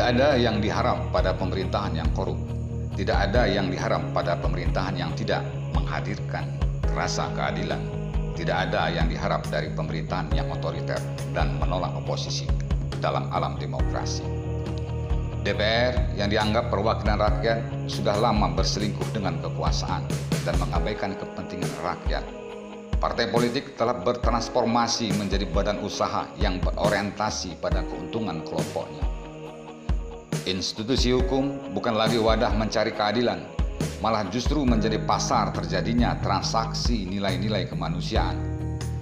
Tidak ada yang diharap pada pemerintahan yang korup. Tidak ada yang diharap pada pemerintahan yang tidak menghadirkan rasa keadilan. Tidak ada yang diharap dari pemerintahan yang otoriter dan menolak oposisi dalam alam demokrasi. DPR yang dianggap perwakilan rakyat sudah lama berselingkuh dengan kekuasaan dan mengabaikan kepentingan rakyat. Partai politik telah bertransformasi menjadi badan usaha yang berorientasi pada keuntungan kelompoknya. Institusi hukum bukan lagi wadah mencari keadilan, malah justru menjadi pasar terjadinya transaksi nilai-nilai kemanusiaan.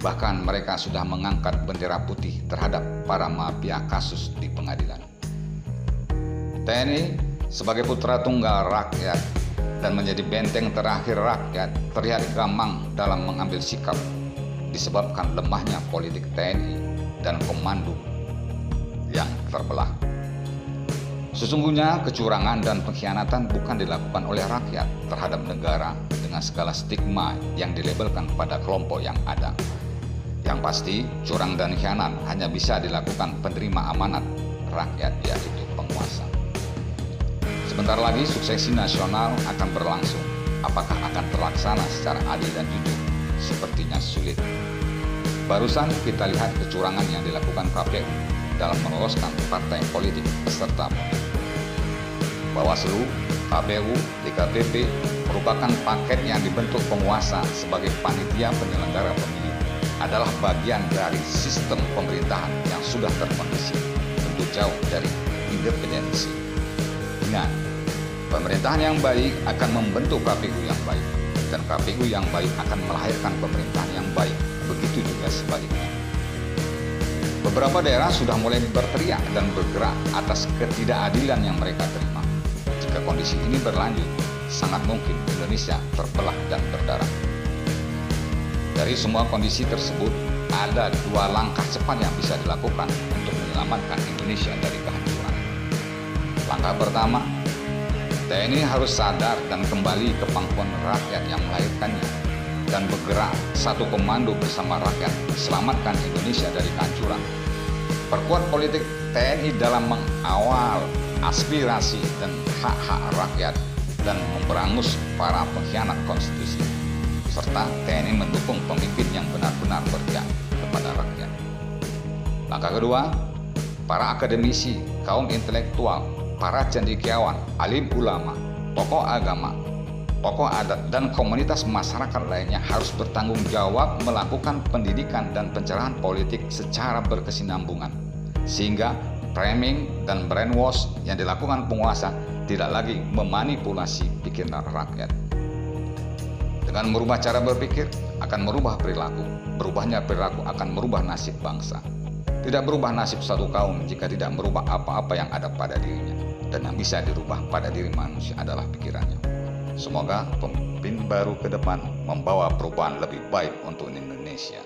Bahkan mereka sudah mengangkat bendera putih terhadap para mafia kasus di pengadilan. TNI sebagai putra tunggal rakyat dan menjadi benteng terakhir rakyat terlihat gamang dalam mengambil sikap disebabkan lemahnya politik TNI dan komando yang terbelah. Sesungguhnya kecurangan dan pengkhianatan bukan dilakukan oleh rakyat terhadap negara dengan segala stigma yang dilabelkan pada kelompok yang ada. Yang pasti, curang dan khianat hanya bisa dilakukan penerima amanat rakyat, yaitu penguasa. Sebentar lagi suksesi nasional akan berlangsung. Apakah akan terlaksana secara adil dan jujur? Sepertinya sulit. Barusan kita lihat kecurangan yang dilakukan KPU dalam meloloskan partai politik peserta pemilu. Bawaslu, KPU, DKPP merupakan paket yang dibentuk penguasa sebagai panitia penyelenggara pemilu adalah bagian dari sistem pemerintahan yang sudah terkondisi, tentu jauh dari independensi. Ingat, pemerintahan yang baik akan membentuk KPU yang baik, dan KPU yang baik akan melahirkan pemerintahan yang baik, begitu juga sebaliknya. Beberapa daerah sudah mulai berteriak dan bergerak atas ketidakadilan yang mereka terima. Jika kondisi ini berlanjut, sangat mungkin Indonesia terbelah dan berdarah. Dari semua kondisi tersebut, ada dua langkah cepat yang bisa dilakukan untuk menyelamatkan Indonesia dari kehancuran. Langkah pertama, TNI harus sadar dan kembali ke pangkuan rakyat yang melahirkannya dan bergerak satu komando bersama rakyat selamatkan Indonesia dari kehancuran. Perkuat politik TNI dalam mengawal aspirasi dan hak-hak rakyat dan memberangus para pengkhianat konstitusi, serta TNI mendukung pemimpin yang benar-benar berpihak kepada rakyat. Langkah kedua, para akademisi, kaum intelektual, para cendekiawan, alim ulama, tokoh agama, tokoh adat, dan komunitas masyarakat lainnya harus bertanggung jawab melakukan pendidikan dan pencerahan politik secara berkesinambungan, sehingga framing dan brainwash yang dilakukan penguasa tidak lagi memanipulasi pikiran rakyat. Dengan merubah cara berpikir akan merubah perilaku, berubahnya perilaku akan merubah nasib bangsa. Tidak berubah nasib satu kaum jika tidak merubah apa-apa yang ada pada dirinya. Dan yang bisa dirubah pada diri manusia adalah pikirannya. Semoga pemimpin baru ke depan membawa perubahan lebih baik untuk Indonesia.